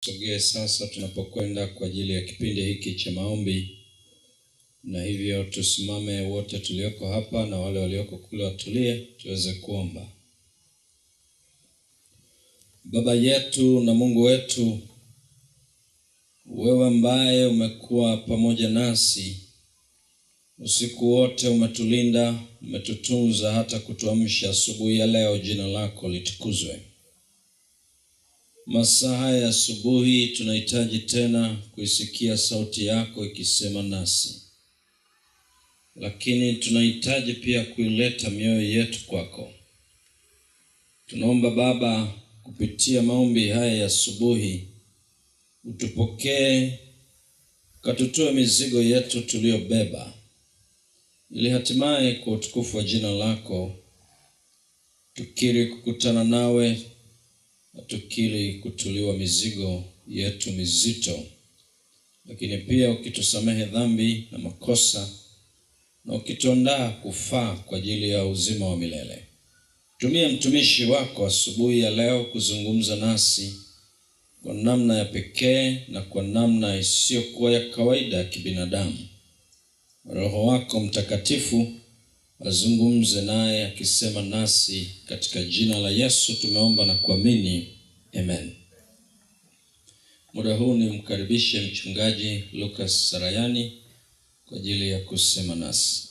Tusogee sasa tunapokwenda kwa ajili ya kipindi hiki cha maombi, na hivyo tusimame wote tulioko hapa na wale walioko kule watulie tuweze kuomba. Baba yetu na Mungu wetu, wewe ambaye umekuwa pamoja nasi usiku wote, umetulinda, umetutunza hata kutuamsha asubuhi ya leo, jina lako litukuzwe. Masaa ya asubuhi tunahitaji tena kuisikia sauti yako ikisema nasi, lakini tunahitaji pia kuileta mioyo yetu kwako. Tunaomba Baba, kupitia maombi haya ya asubuhi, utupokee, katutoe mizigo yetu tuliyobeba, ili hatimaye kwa utukufu wa jina lako tukiri kukutana nawe, tukiri kutuliwa mizigo yetu mizito, lakini pia ukitusamehe dhambi na makosa, na ukituandaa kufaa kwa ajili ya uzima wa milele. Tumia mtumishi wako asubuhi ya leo kuzungumza nasi kwa namna ya pekee na kwa namna isiyokuwa ya kawaida ya kibinadamu. Roho wako Mtakatifu azungumze naye akisema nasi, katika jina la Yesu tumeomba na kuamini, amen. Muda huu ni mkaribishe mchungaji Lucas Sarayani kwa ajili ya kusema nasi.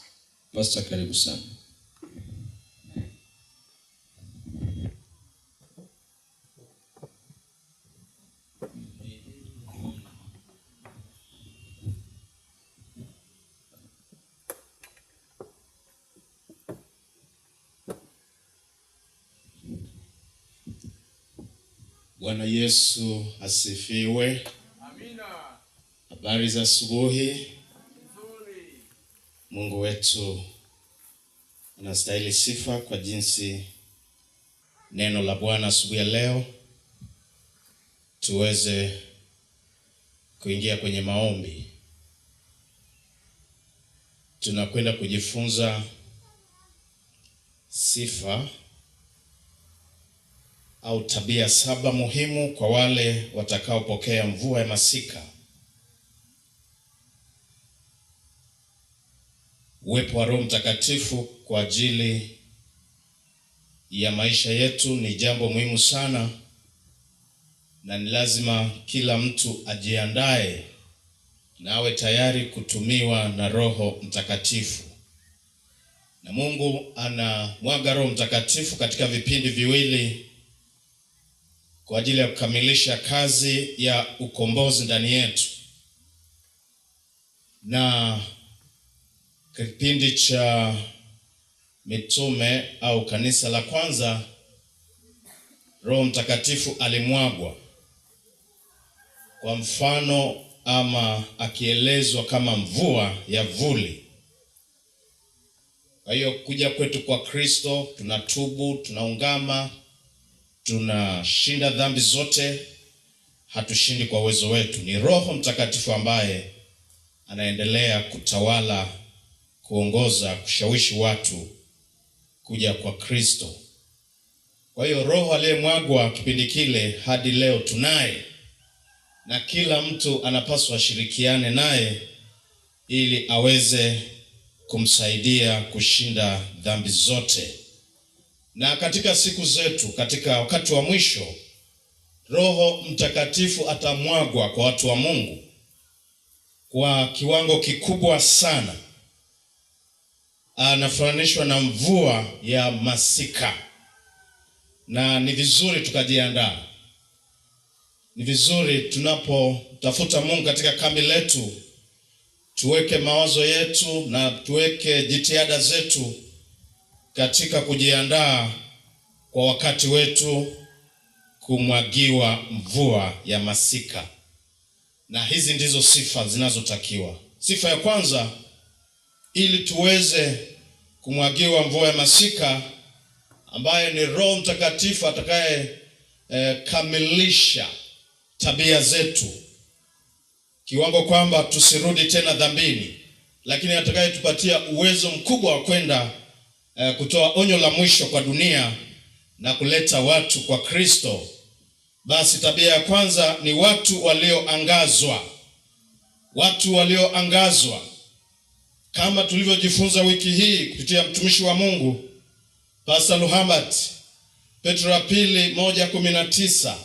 Pastor, karibu sana. Bwana Yesu asifiwe. Amina. Habari za asubuhi. Nzuri. Mungu wetu anastahili sifa kwa jinsi neno la Bwana asubuhi ya leo. Tuweze kuingia kwenye maombi. Tunakwenda kujifunza sifa au tabia 7 muhimu kwa wale watakaopokea mvua ya masika. Uwepo wa Roho Mtakatifu kwa ajili ya maisha yetu ni jambo muhimu sana, na ni lazima kila mtu ajiandae na awe tayari kutumiwa na Roho Mtakatifu. Na Mungu anamwaga Roho Mtakatifu katika vipindi viwili kwa ajili ya kukamilisha kazi ya ukombozi ndani yetu. Na kipindi cha mitume au kanisa la kwanza, Roho Mtakatifu alimwagwa kwa mfano ama akielezwa kama mvua ya vuli. Kwa hiyo kuja kwetu kwa Kristo, tunatubu, tunaungama, tunashinda dhambi zote. Hatushindi kwa uwezo wetu, ni Roho Mtakatifu ambaye anaendelea kutawala, kuongoza, kushawishi watu kuja kwa Kristo. Kwa hiyo Roho aliyemwagwa kipindi kile hadi leo tunaye, na kila mtu anapaswa ashirikiane naye ili aweze kumsaidia kushinda dhambi zote. Na katika siku zetu, katika wakati wa mwisho, Roho Mtakatifu atamwagwa kwa watu wa Mungu kwa kiwango kikubwa sana. Anafananishwa na mvua ya masika, na ni vizuri tukajiandaa. Ni vizuri tunapotafuta Mungu katika kambi letu, tuweke mawazo yetu na tuweke jitihada zetu katika kujiandaa kwa wakati wetu kumwagiwa mvua ya masika. Na hizi ndizo sifa zinazotakiwa. Sifa ya kwanza, ili tuweze kumwagiwa mvua ya masika, ambaye ni Roho Mtakatifu atakaye kamilisha tabia zetu kiwango kwamba tusirudi tena dhambini, lakini atakaye tupatia uwezo mkubwa wa kwenda kutoa onyo la mwisho kwa dunia na kuleta watu kwa Kristo, Basi tabia ya kwanza ni watu walioangazwa. Watu walioangazwa, kama tulivyojifunza wiki hii kupitia mtumishi wa Mungu Pastor Luhambat, Petro wa pili 1:19,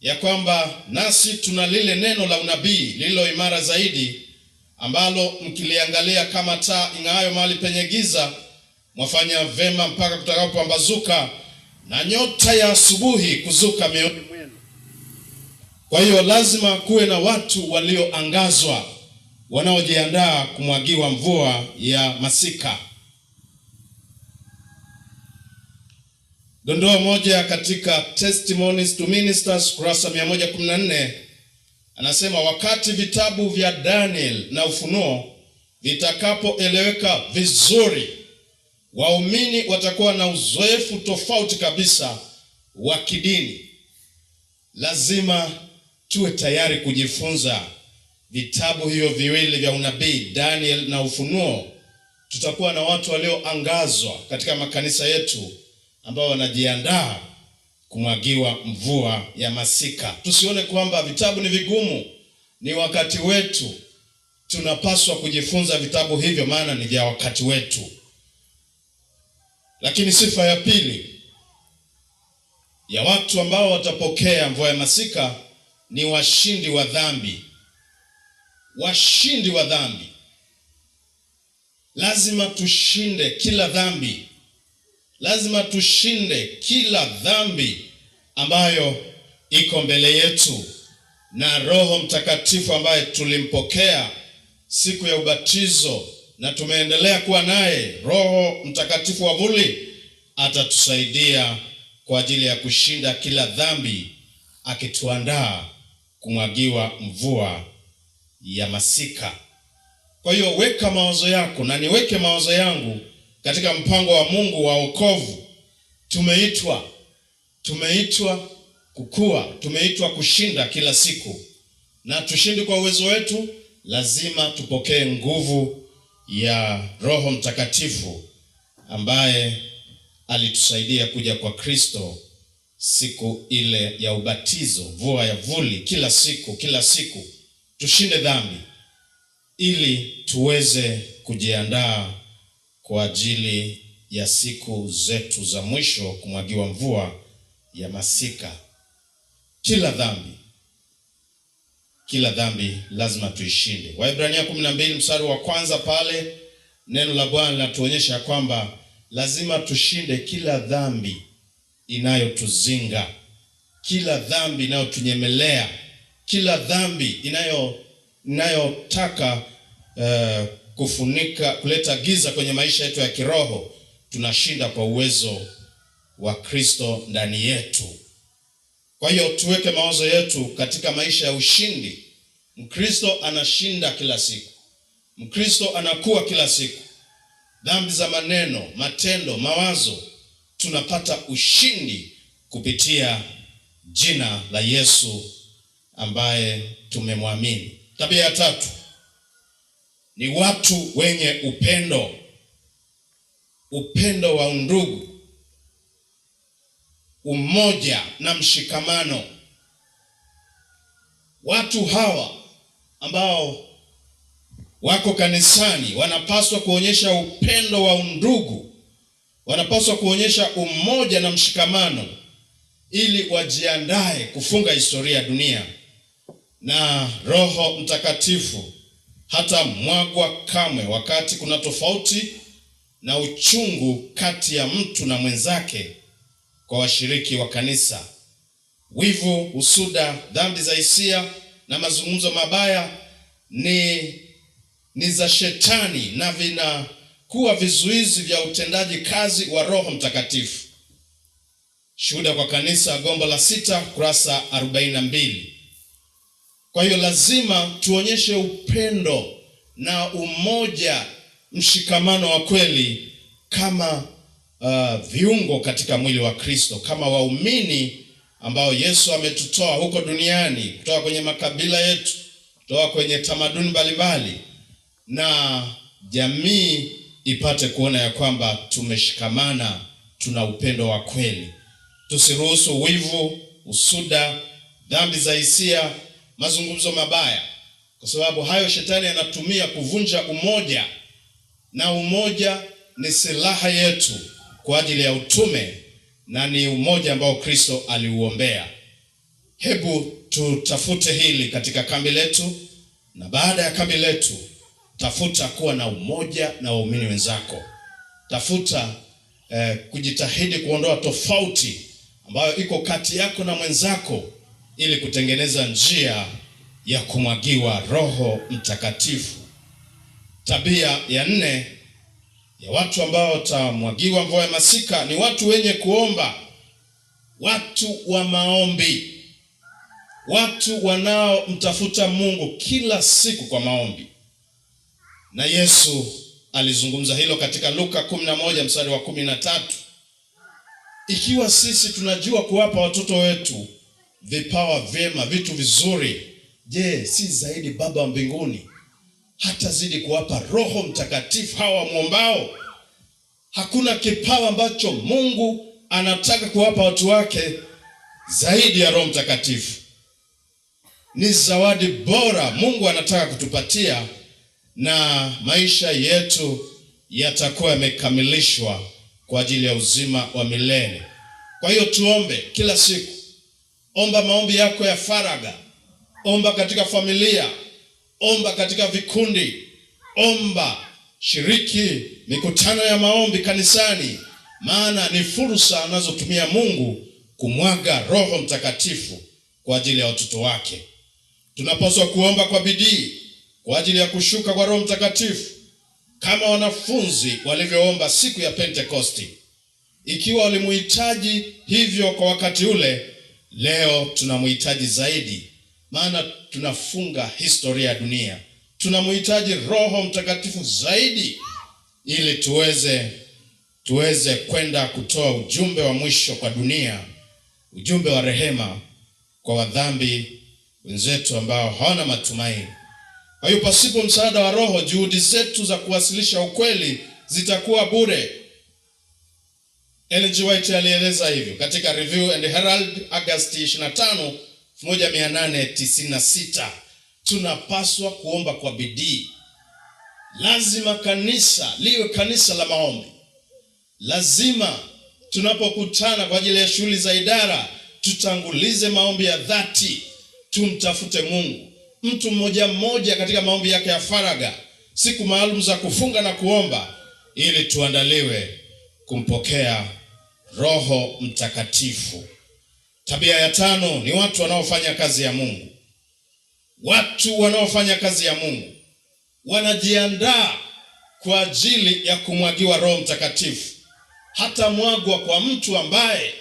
ya kwamba nasi tuna lile neno la unabii lililo imara zaidi, ambalo mkiliangalia kama taa ing'aayo mahali penye giza, mwafanya vema mpaka kutakapopambazuka na nyota ya asubuhi kuzuka mioyoni mwenu. Kwa hiyo lazima kuwe na watu walioangazwa, wanaojiandaa kumwagiwa mvua ya masika. Dondoo moja katika Testimonies to Ministers kurasa 114 anasema, wakati vitabu vya Daniel na Ufunuo vitakapoeleweka vizuri, waumini watakuwa na uzoefu tofauti kabisa wa kidini. Lazima tuwe tayari kujifunza vitabu hivyo viwili vya unabii, Daniel na Ufunuo. Tutakuwa na watu walioangazwa katika makanisa yetu ambao wanajiandaa kumwagiwa mvua ya masika. Tusione kwamba vitabu ni vigumu, ni wakati wetu. Tunapaswa kujifunza vitabu hivyo, maana ni vya wakati wetu. Lakini sifa ya pili ya watu ambao watapokea mvua ya masika ni washindi wa dhambi. Washindi wa dhambi. Lazima tushinde kila dhambi. Lazima tushinde kila dhambi ambayo iko mbele yetu, na Roho Mtakatifu ambaye tulimpokea siku ya ubatizo na tumeendelea kuwa naye, Roho Mtakatifu wa vuli, atatusaidia kwa ajili ya kushinda kila dhambi, akituandaa kumwagiwa mvua ya masika. Kwa hiyo weka mawazo yako na niweke mawazo yangu katika mpango wa Mungu wa wokovu. Tumeitwa kukua, tumeitwa kushinda kila siku, na tushindi kwa uwezo wetu. Lazima tupokee nguvu ya Roho Mtakatifu ambaye alitusaidia kuja kwa Kristo siku ile ya ubatizo, mvua ya vuli. Kila siku tushinde dhambi ili tuweze kujiandaa kwa ajili ya siku zetu za mwisho kumwagiwa mvua ya masika. Kila dhambi lazima tuishinde. Waebrania 12 mstari wa kwanza pale, neno la Bwana linatuonyesha kwamba lazima tushinde kila dhambi inayotuzinga, kila dhambi inayotunyemelea, kila dhambi inayotaka kufunika, kuleta giza kwenye maisha yetu ya kiroho. Tunashinda kwa uwezo wa Kristo ndani yetu. Kwa hiyo tuweke mawazo yetu katika maisha ya ushindi. Mkristo anashinda kila siku. Mkristo anakuwa kila siku. Dhambi za maneno, matendo, mawazo, tunapata ushindi kupitia jina la Yesu ambaye tumemwamini. Tabia ya tatu ni watu wenye upendo. Upendo wa undugu, umoja na mshikamano. Watu hawa ambao wako kanisani wanapaswa kuonyesha upendo wa undugu, wanapaswa kuonyesha umoja na mshikamano, ili wajiandae kufunga historia ya dunia, na Roho Mtakatifu hata mwagwa kamwe wakati kuna tofauti na uchungu kati ya mtu na mwenzake. Kwa washiriki wa kanisa, wivu, husuda, dhambi za hisia na mazungumzo mabaya ni za shetani na vinakuwa vizuizi vya utendaji kazi wa Roho Mtakatifu. Shuhuda kwa Kanisa, gombo la 6, kurasa 42. Kwa hiyo lazima tuonyeshe upendo na umoja, mshikamano wa kweli kama viungo katika mwili wa Kristo, kama waumini ambao Yesu ametutoa huko duniani, kutoka kwenye makabila yetu, kutoka kwenye tamaduni mbalimbali, na jamii ipate kuona ya kwamba tumeshikamana, tuna upendo wa kweli. Tusiruhusu wivu, usuda, dhambi za hisia, mazungumzo mabaya, kwa sababu hayo shetani anatumia kuvunja umoja, na umoja ni silaha yetu kwa ajili ya utume, na ni umoja ambao Kristo aliuombea. Hebu tutafute hili katika kambi letu, na baada ya kambi letu tafuta kuwa na umoja na waumini wenzako. Tafuta kujitahidi kuondoa tofauti ambayo iko kati yako na mwenzako, ili kutengeneza njia ya kumwagiwa Roho Mtakatifu. Tabia ya 4 ya watu ambao watamwagiwa mvua ya masika ni watu wenye kuomba, watu wa maombi, watu wanaomtafuta Mungu kila siku kwa maombi. Na Yesu alizungumza hilo katika Luka 11 mstari wa 13. Ikiwa sisi tunajua kuwapa watoto wetu vipawa vyema, vitu vizuri, je, si zaidi Baba wa mbinguni hatazidi kuwapa Roho Mtakatifu hawa wamwombao? Hakuna kipawa ambacho Mungu anataka kuwapa watu wake zaidi ya Roho Mtakatifu. Ni zawadi bora Mungu anataka kutupatia, na maisha yetu yatakuwa yamekamilishwa kwa ajili ya uzima wa milele. Kwa hiyo tuombe kila siku. Omba maombi yako ya faraga, omba katika familia, omba katika vikundi, omba, shiriki mikutano ya maombi kanisani, maana ni fursa anazotumia Mungu kumwaga Roho Mtakatifu kwa ajili ya watoto wake. Tunapaswa kuomba kwa bidii kwa ajili ya kushuka kwa Roho Mtakatifu, kama wanafunzi walivyoomba siku ya Pentekosti. Ikiwa walimuhitaji hivyo kwa wakati ule, leo tunamuhitaji zaidi, maana tunafunga historia ya dunia. Tunamuhitaji Roho Mtakatifu zaidi, ili tuweze kwenda kutoa ujumbe wa mwisho kwa dunia, ujumbe wa rehema kwa wadhambi wenzetu ambao hawana matumaini. Kwa hiyo pasipo msaada wa Roho, juhudi zetu za kuwasilisha ukweli zitakuwa bure. Ellen G. White alieleza hivyo katika Review and Herald Agosti 25, 1896. Tunapaswa kuomba kwa bidii. Lazima kanisa liwe kanisa la maombi. Lazima tunapokutana kwa ajili ya shughuli za idara, tutangulize maombi ya dhati, tumtafute Mungu. Mtu mmoja mmoja katika maombi yake ya faraga, siku maalum za kufunga na kuomba, ili tuandaliwe kumpokea Roho Mtakatifu. Tabia ya 5 ni watu wanaofanya kazi ya Mungu. Watu wanaofanya kazi ya Mungu wanajiandaa kwa ajili ya kumwagiwa Roho Mtakatifu. Hata mwagwa kwa mtu ambaye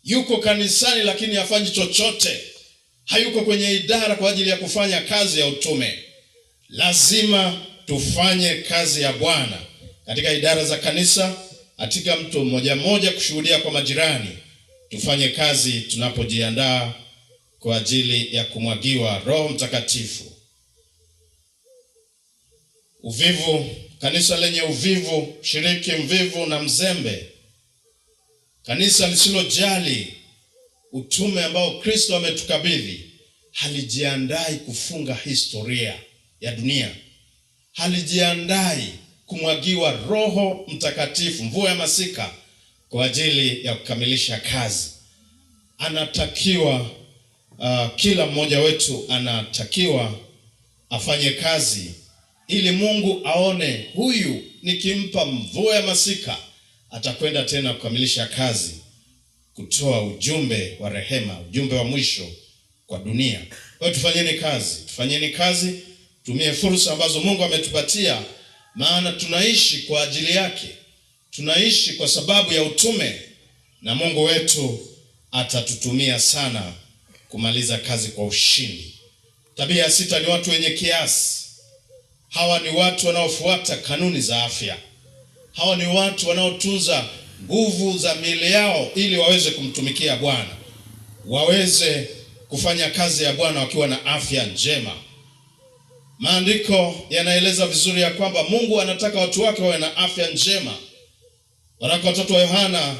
yuko kanisani lakini hafanyi chochote, hayuko kwenye idara kwa ajili ya kufanya kazi ya utume. Lazima tufanye kazi ya Bwana katika idara za kanisa, katika mtu mmoja mmoja, kushuhudia kwa majirani. Tufanye kazi tunapojiandaa kwa ajili ya kumwagiwa Roho Mtakatifu. Uvivu, kanisa lenye uvivu, shiriki mvivu na mzembe, kanisa lisilojali utume ambao Kristo ametukabidhi, halijiandai kufunga historia ya dunia, halijiandai kumwagiwa Roho Mtakatifu, mvua ya masika, kwa ajili ya kukamilisha kazi. Anatakiwa kila mmoja wetu anatakiwa afanye kazi, ili Mungu aone, huyu nikimpa mvua ya masika atakwenda tena kukamilisha kazi, kutoa ujumbe wa rehema, ujumbe wa mwisho kwa dunia. Kwa hiyo tufanyeni kazi, tumie fursa ambazo Mungu ametupatia, maana tunaishi kwa ajili yake. Tunaishi kwa sababu ya utume, na Mungu wetu atatutumia sana kumaliza kazi kwa ushindi. Tabia ya 6 ni watu wenye kiasi. Hawa ni watu wanaofuata kanuni za afya. Hawa ni watu wanaotunza nguvu za miili yao ili waweze kumtumikia Bwana, waweze kufanya kazi ya Bwana wakiwa na afya njema. Maandiko yanaeleza vizuri ya kwamba Mungu anataka watu wake wawe na afya njema. Waraka wa 3 wa Yohana